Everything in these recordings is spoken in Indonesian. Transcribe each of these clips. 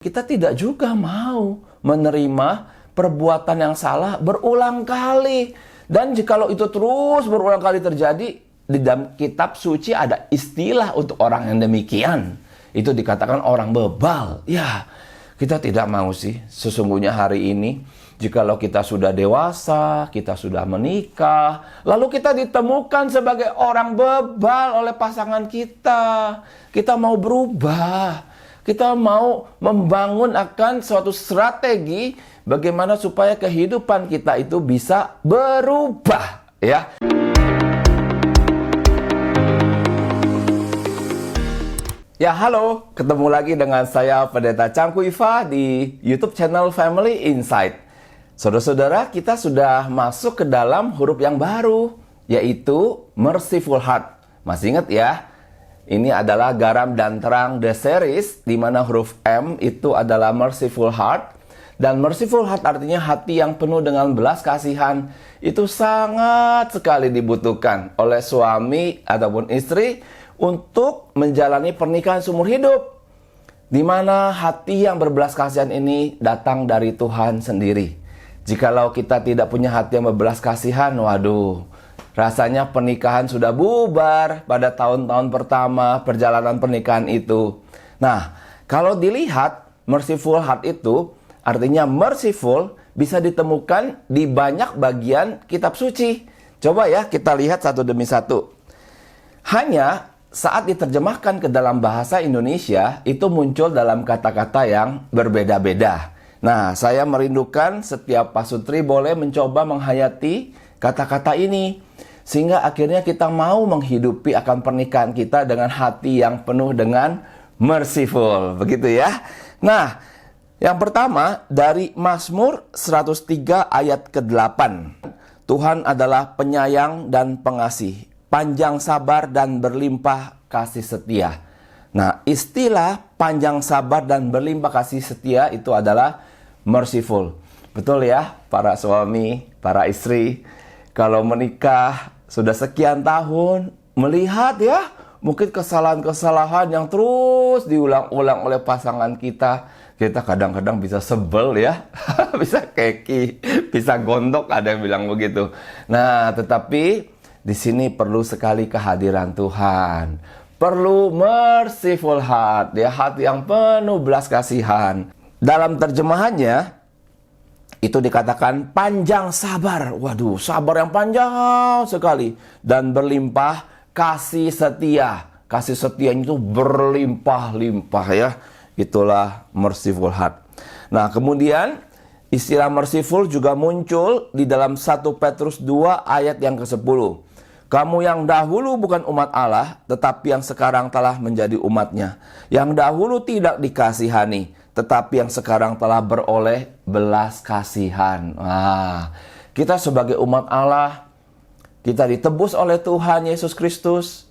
Kita tidak juga mau menerima perbuatan yang salah berulang kali. Dan jikalau itu terus berulang kali terjadi, di dalam kitab suci ada istilah untuk orang yang demikian. Itu dikatakan orang bebal. Ya, kita tidak mau sih. Sesungguhnya hari ini, jikalau kita sudah dewasa, kita sudah menikah, lalu kita ditemukan sebagai orang bebal oleh pasangan kita. Kita mau berubah. Kita mau membangun akan suatu strategi bagaimana supaya kehidupan kita itu bisa berubah, ya. Ya, halo, ketemu lagi dengan saya Pendeta Changku Iva di YouTube channel Family Insight. Saudara-saudara, kita sudah masuk ke dalam huruf yang baru, yaitu Merciful Heart. Masih ingat ya? Ini adalah Garam dan Terang The Series, di mana huruf M itu adalah Merciful Heart. Dan Merciful Heart artinya hati yang penuh dengan belas kasihan. Itu sangat sekali dibutuhkan oleh suami ataupun istri untuk menjalani pernikahan seumur hidup. Di mana hati yang berbelas kasihan ini datang dari Tuhan sendiri. Jikalau kita tidak punya hati yang berbelas kasihan, waduh, rasanya pernikahan sudah bubar pada tahun-tahun pertama perjalanan pernikahan itu. Nah, kalau dilihat Merciful Heart itu artinya merciful bisa ditemukan di banyak bagian kitab suci. Coba ya kita lihat satu demi satu. Hanya saat diterjemahkan ke dalam bahasa Indonesia itu muncul dalam kata-kata yang berbeda-beda. Nah, saya merindukan setiap pasutri boleh mencoba menghayati kata-kata ini, sehingga akhirnya kita mau menghidupi akan pernikahan kita dengan hati yang penuh dengan merciful. Begitu ya. Nah, yang pertama dari Mazmur 103 ayat ke-8. Tuhan adalah penyayang dan pengasih, panjang sabar dan berlimpah kasih setia. Nah, istilah panjang sabar dan berlimpah kasih setia itu adalah merciful. Betul ya, para suami, para istri, kalau menikah sudah sekian tahun, melihat ya, mungkin kesalahan-kesalahan yang terus diulang-ulang oleh pasangan kita. Kita kadang-kadang bisa sebel ya, bisa keki, bisa gontok, ada yang bilang begitu. Nah, tetapi di sini perlu sekali kehadiran Tuhan. Perlu merciful heart, ya, hati yang penuh belas kasihan. Dalam terjemahannya, itu dikatakan panjang sabar. Waduh, sabar yang panjang sekali. Dan berlimpah kasih setia. Kasih setianya itu berlimpah-limpah ya. Itulah merciful heart. Nah, kemudian istilah merciful juga muncul di dalam 1 Petrus 2 ayat yang ke-10. Kamu yang dahulu bukan umat Allah, tetapi yang sekarang telah menjadi umatnya. Yang dahulu tidak dikasihani, tetapi yang sekarang telah beroleh belas kasihan. Nah, kita sebagai umat Allah, kita ditebus oleh Tuhan Yesus Kristus.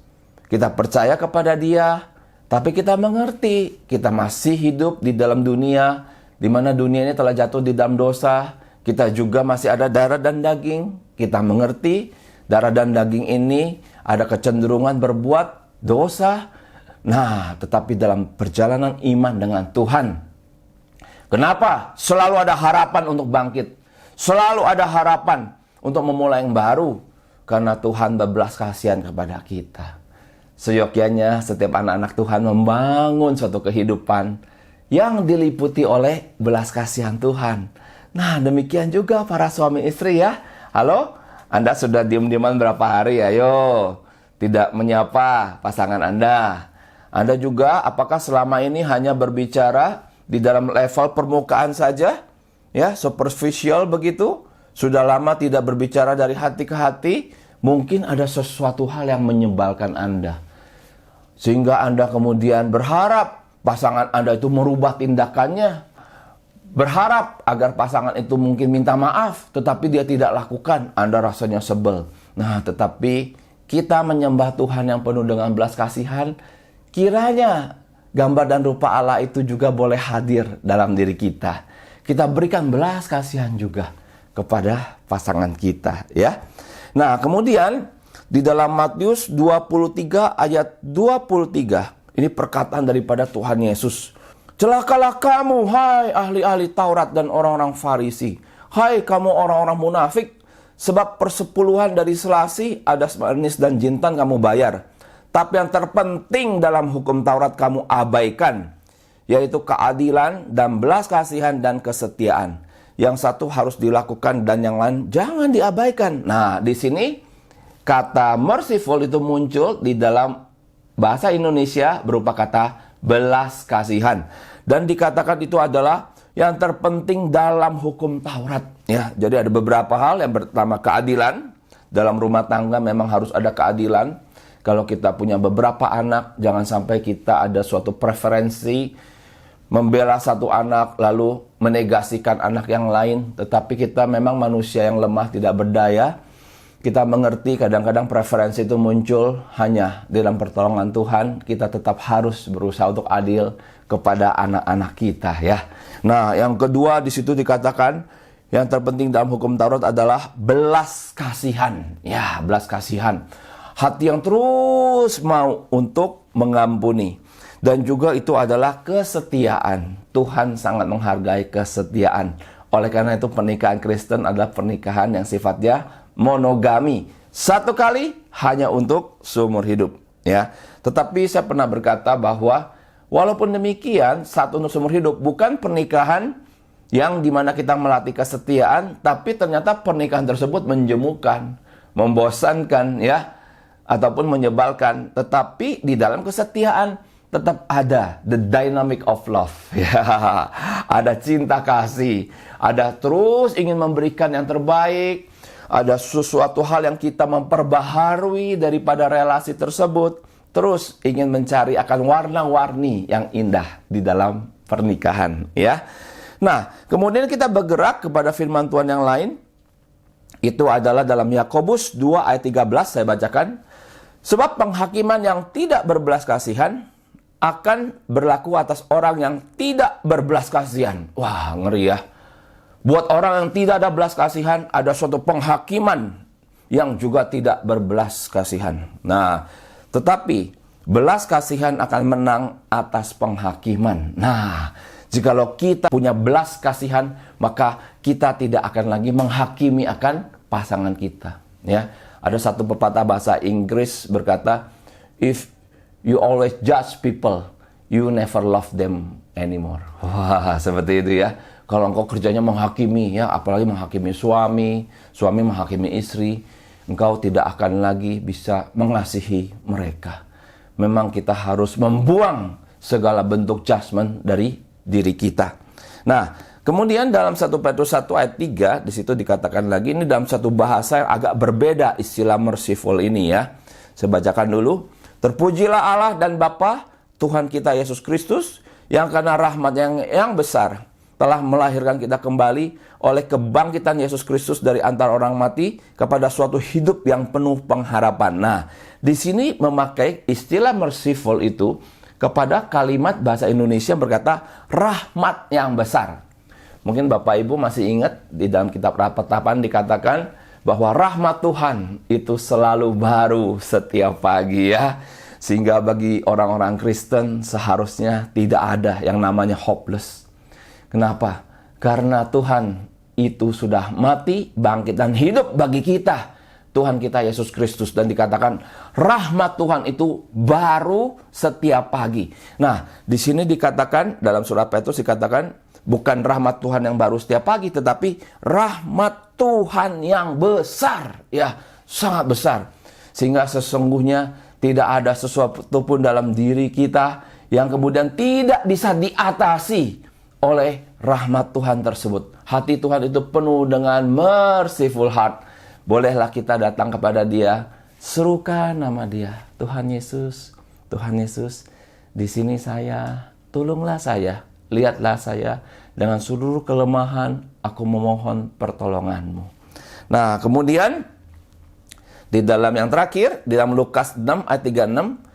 Kita percaya kepada Dia, tapi kita mengerti kita masih hidup di dalam dunia, di mana dunia ini telah jatuh di dalam dosa. Kita juga masih ada darah dan daging. Kita mengerti darah dan daging ini ada kecenderungan berbuat dosa. Nah, tetapi dalam perjalanan iman dengan Tuhan, kenapa? Selalu ada harapan untuk bangkit. Selalu ada harapan untuk memulai yang baru. Karena Tuhan berbelas kasihan kepada kita. Seyogyanya setiap anak-anak Tuhan membangun suatu kehidupan yang diliputi oleh belas kasihan Tuhan. Nah, demikian juga para suami istri ya. Halo? Anda sudah diam-diaman berapa hari? Ayo, tidak menyapa pasangan Anda. Anda juga apakah selama ini hanya berbicara di dalam level permukaan saja? Ya, superficial begitu? Sudah lama tidak berbicara dari hati ke hati? Mungkin ada sesuatu hal yang menyebalkan Anda. Sehingga Anda kemudian berharap pasangan Anda itu merubah tindakannya. Berharap agar pasangan itu mungkin minta maaf, tetapi dia tidak lakukan. Anda rasanya sebel. Nah, tetapi kita menyembah Tuhan yang penuh dengan belas kasihan. Kiranya gambar dan rupa Allah itu juga boleh hadir dalam diri kita. Kita berikan belas kasihan juga kepada pasangan kita, ya. Nah, kemudian di dalam Matius 23 ayat 23, ini perkataan daripada Tuhan Yesus. Celakalah kamu, hai ahli-ahli Taurat dan orang-orang Farisi. Hai kamu orang-orang munafik, sebab persepuluhan dari selasi, adas manis dan jintan kamu bayar. Tapi yang terpenting dalam hukum Taurat kamu abaikan, yaitu keadilan dan belas kasihan dan kesetiaan. Yang satu harus dilakukan dan yang lain jangan diabaikan. Nah, di sini kata merciful itu muncul di dalam bahasa Indonesia berupa kata belas kasihan. Dan dikatakan itu adalah yang terpenting dalam hukum Taurat. Ya, jadi ada beberapa hal. Yang pertama keadilan. Dalam rumah tangga memang harus ada keadilan. Kalau kita punya beberapa anak, jangan sampai kita ada suatu preferensi membela satu anak lalu menegasikan anak yang lain. Tetapi kita memang manusia yang lemah, tidak berdaya. Kita mengerti kadang-kadang preferensi itu muncul hanya dalam pertolongan Tuhan. Kita tetap harus berusaha untuk adil kepada anak-anak kita, ya. Nah, yang kedua di situ dikatakan yang terpenting dalam hukum Taurat adalah belas kasihan. Ya, belas kasihan. Hati yang terus mau untuk mengampuni. Dan juga itu adalah kesetiaan. Tuhan sangat menghargai kesetiaan. Oleh karena itu pernikahan Kristen adalah pernikahan yang sifatnya monogami. Satu kali hanya untuk seumur hidup, ya. Tetapi saya pernah berkata bahwa walaupun demikian, satu untuk seumur hidup bukan pernikahan yang dimana kita melatih kesetiaan, tapi ternyata pernikahan tersebut menjemukan, membosankan, ya, ataupun menyebalkan. Tetapi di dalam kesetiaan tetap ada the dynamic of love, ya. Ada cinta kasih, ada terus ingin memberikan yang terbaik. Ada sesuatu hal yang kita memperbaharui daripada relasi tersebut. Terus ingin mencari akan warna-warni yang indah di dalam pernikahan, ya. Nah, kemudian kita bergerak kepada firman Tuhan yang lain. Itu adalah dalam Yakobus 2 ayat 13, saya bacakan. Sebab penghakiman yang tidak berbelas kasihan akan berlaku atas orang yang tidak berbelas kasihan. Wah, ngeri ya. Buat orang yang tidak ada belas kasihan, ada suatu penghakiman yang juga tidak berbelas kasihan. Nah, tetapi belas kasihan akan menang atas penghakiman. Nah, jikalau kita punya belas kasihan, maka kita tidak akan lagi menghakimi akan pasangan kita. Ya, ada satu pepatah bahasa Inggris berkata, if you always judge people, you never love them anymore. Wah, seperti itu ya. Kalau engkau kerjanya menghakimi, ya, apalagi menghakimi suami, suami menghakimi istri, engkau tidak akan lagi bisa mengasihi mereka. Memang kita harus membuang segala bentuk judgment dari diri kita. Nah, kemudian dalam 1 Petrus 1 ayat 3, di situ dikatakan lagi, ini dalam satu bahasa yang agak berbeda istilah merciful ini, ya. Saya bacakan dulu. Terpujilah Allah dan Bapa Tuhan kita Yesus Kristus, yang karena rahmat yang besar telah melahirkan kita kembali oleh kebangkitan Yesus Kristus dari antara orang mati kepada suatu hidup yang penuh pengharapan. Nah, di sini memakai istilah merciful itu kepada kalimat bahasa Indonesia berkata rahmat yang besar. Mungkin Bapak Ibu masih ingat di dalam kitab Ratapan dikatakan bahwa rahmat Tuhan itu selalu baru setiap pagi, ya. Sehingga bagi orang-orang Kristen seharusnya tidak ada yang namanya hopeless. Kenapa? Karena Tuhan itu sudah mati, bangkit, dan hidup bagi kita. Tuhan kita Yesus Kristus. Dan dikatakan rahmat Tuhan itu baru setiap pagi. Nah, di sini dikatakan, dalam surat Petrus dikatakan, bukan rahmat Tuhan yang baru setiap pagi, tetapi rahmat Tuhan yang besar. Ya, sangat besar. Sehingga sesungguhnya tidak ada sesuatu pun dalam diri kita yang kemudian tidak bisa diatasi oleh rahmat Tuhan tersebut. Hati Tuhan itu penuh dengan merciful heart. Bolehlah kita datang kepada Dia, serukan nama Dia. Tuhan Yesus, Tuhan Yesus, di sini saya, tolonglah saya, lihatlah saya, dengan seluruh kelemahan, aku memohon pertolongan-Mu. Nah, kemudian di dalam yang terakhir, di dalam Lukas 6 ayat 36,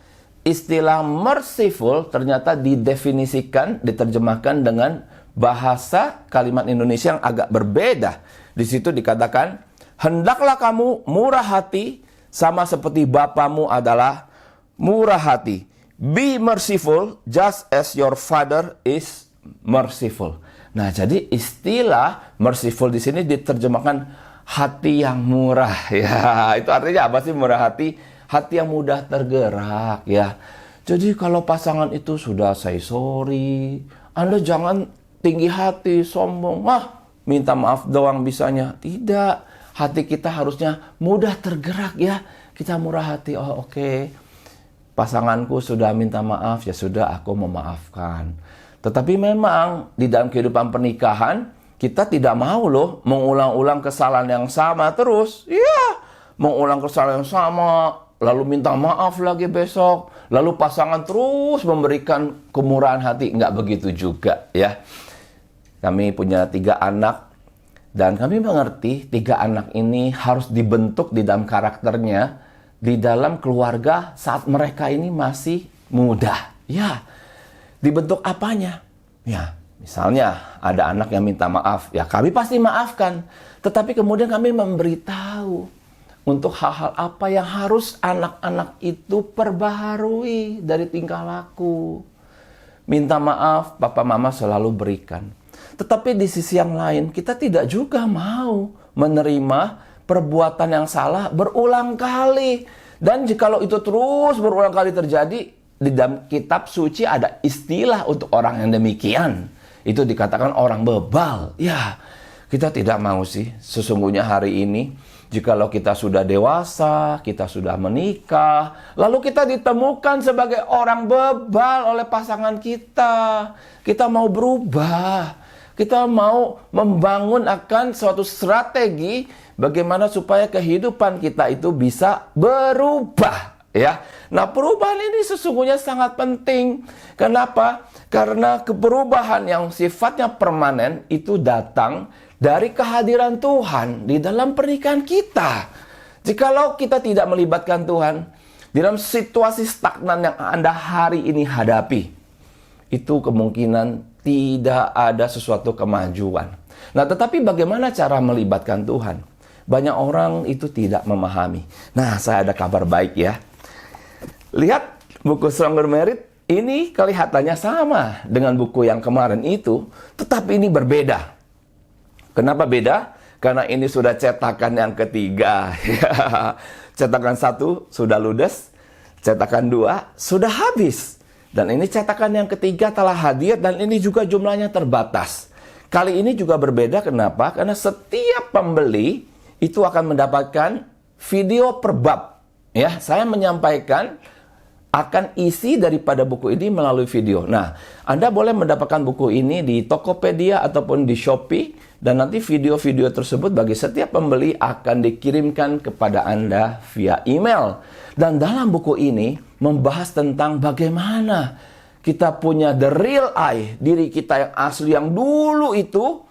istilah merciful ternyata didefinisikan, diterjemahkan dengan bahasa kalimat Indonesia yang agak berbeda. Di situ dikatakan, hendaklah kamu murah hati sama seperti Bapamu adalah murah hati. Be merciful just as your Father is merciful. Nah, jadi istilah merciful di sini diterjemahkan hati yang murah. Ya, itu artinya apa sih murah hati? Hati yang mudah tergerak, ya. Jadi kalau pasangan itu sudah say sorry, Anda jangan tinggi hati, sombong. Minta maaf doang bisanya. Tidak. Hati kita harusnya mudah tergerak, ya. Kita murah hati. Oh, oke. Pasanganku sudah minta maaf, ya sudah, aku memaafkan. Tetapi memang di dalam kehidupan pernikahan, kita tidak mau loh mengulang-ulang kesalahan yang sama terus. Iya, mengulang kesalahan yang sama, lalu minta maaf lagi besok. Lalu pasangan terus memberikan kemurahan hati. Nggak begitu juga, ya. Kami punya 3 anak, dan kami mengerti 3 anak ini harus dibentuk di dalam karakternya, di dalam keluarga saat mereka ini masih muda. Ya, dibentuk apanya? Ya, misalnya ada anak yang minta maaf. Ya, kami pasti maafkan. Tetapi kemudian kami memberitahu untuk hal-hal apa yang harus anak-anak itu perbaharui dari tingkah laku. Minta maaf, papa mama selalu berikan. Tetapi di sisi yang lain, kita tidak juga mau menerima perbuatan yang salah berulang kali. Dan jikalau itu terus berulang kali terjadi, di dalam kitab suci ada istilah untuk orang yang demikian. Itu dikatakan orang bebal. Ya, kita tidak mau sih. Sesungguhnya hari ini, jikalau kita sudah dewasa, kita sudah menikah, lalu kita ditemukan sebagai orang bebal oleh pasangan kita. Kita mau berubah. Kita mau membangun akan suatu strategi bagaimana supaya kehidupan kita itu bisa berubah, ya. Nah, perubahan ini sesungguhnya sangat penting. Kenapa? Karena perubahan yang sifatnya permanen itu datang dari kehadiran Tuhan di dalam pernikahan kita. Jikalau kita tidak melibatkan Tuhan di dalam situasi stagnan yang Anda hari ini hadapi, itu kemungkinan tidak ada sesuatu kemajuan. Nah, tetapi bagaimana cara melibatkan Tuhan? Banyak orang itu tidak memahami. Nah, saya ada kabar baik, ya. Lihat buku Stronger Married, ini kelihatannya sama dengan buku yang kemarin itu, tetapi ini berbeda. Kenapa beda? Karena ini sudah cetakan yang ketiga. Cetakan 1 sudah ludes, cetakan 2 sudah habis. Dan ini cetakan yang ketiga telah hadir, dan ini juga jumlahnya terbatas. Kali ini juga berbeda, kenapa? Karena setiap pembeli itu akan mendapatkan video per bab. Ya, saya menyampaikan akan isi daripada buku ini melalui video. Nah, Anda boleh mendapatkan buku ini di Tokopedia ataupun di Shopee, dan nanti video-video tersebut bagi setiap pembeli akan dikirimkan kepada Anda via email. Dan dalam buku ini membahas tentang bagaimana kita punya the real I, diri kita yang asli yang dulu itu,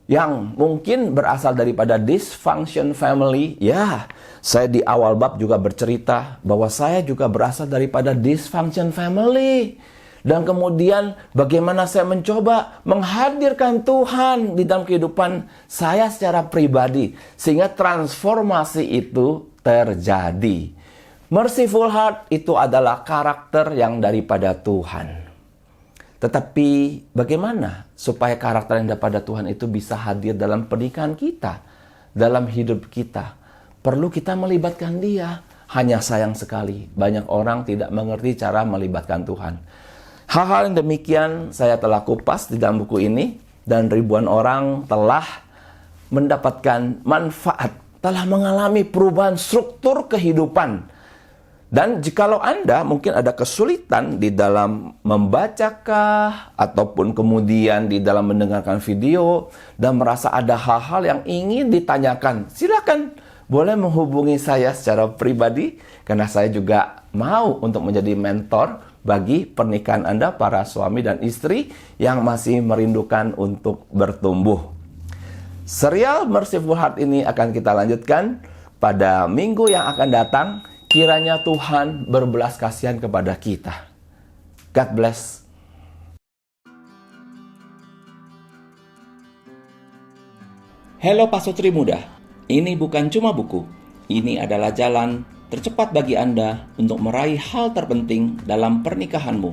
yang mungkin berasal daripada dysfunction family. Ya, saya di awal bab juga bercerita bahwa saya juga berasal daripada dysfunction family. Dan kemudian bagaimana saya mencoba menghadirkan Tuhan di dalam kehidupan saya secara pribadi, sehingga transformasi itu terjadi. Merciful heart itu adalah karakter yang daripada Tuhan. Tetapi bagaimana supaya karakter yang daripada Tuhan itu bisa hadir dalam pernikahan kita, dalam hidup kita? Perlu kita melibatkan Dia. Hanya sayang sekali, banyak orang tidak mengerti cara melibatkan Tuhan. Hal-hal yang demikian saya telah kupas di dalam buku ini, dan ribuan orang telah mendapatkan manfaat, telah mengalami perubahan struktur kehidupan. Dan jikalau Anda mungkin ada kesulitan di dalam membacakah, ataupun kemudian di dalam mendengarkan video, dan merasa ada hal-hal yang ingin ditanyakan, silakan boleh menghubungi saya secara pribadi, karena saya juga mau untuk menjadi mentor bagi pernikahan Anda, para suami dan istri yang masih merindukan untuk bertumbuh. Serial Merciful Heart ini akan kita lanjutkan pada minggu yang akan datang. Kiranya Tuhan berbelas kasihan kepada kita. God bless. Hello pasutri muda. Ini bukan cuma buku. Ini adalah jalan tercepat bagi Anda untuk meraih hal terpenting dalam pernikahanmu.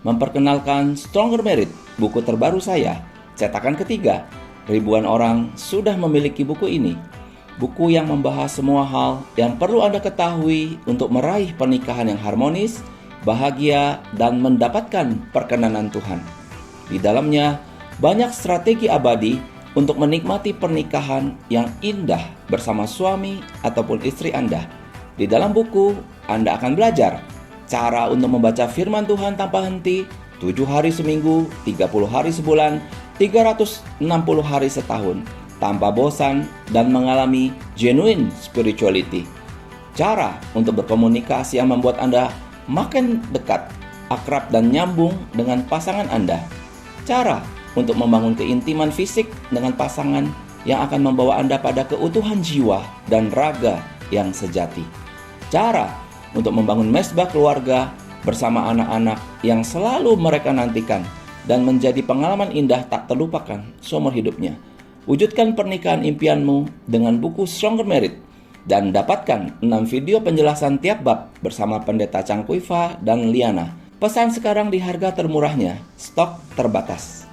Memperkenalkan Stronger Married, buku terbaru saya, cetakan ketiga. Ribuan orang sudah memiliki buku ini. Buku yang membahas semua hal yang perlu Anda ketahui untuk meraih pernikahan yang harmonis, bahagia, dan mendapatkan perkenanan Tuhan. Di dalamnya, banyak strategi abadi untuk menikmati pernikahan yang indah bersama suami ataupun istri Anda. Di dalam buku, Anda akan belajar cara untuk membaca firman Tuhan tanpa henti, 7 hari seminggu, 30 hari sebulan, 360 hari setahun, tanpa bosan dan mengalami genuine spirituality. Cara untuk berkomunikasi yang membuat Anda makin dekat, akrab dan nyambung dengan pasangan Anda. Cara untuk membangun keintiman fisik dengan pasangan yang akan membawa Anda pada keutuhan jiwa dan raga yang sejati. Cara untuk membangun mesbah keluarga bersama anak-anak yang selalu mereka nantikan dan menjadi pengalaman indah tak terlupakan seumur hidupnya. Wujudkan pernikahan impianmu dengan buku Stronger Married dan dapatkan 6 video penjelasan tiap bab bersama Pendeta Changkuifa dan Liana. Pesan sekarang di harga termurahnya, stok terbatas.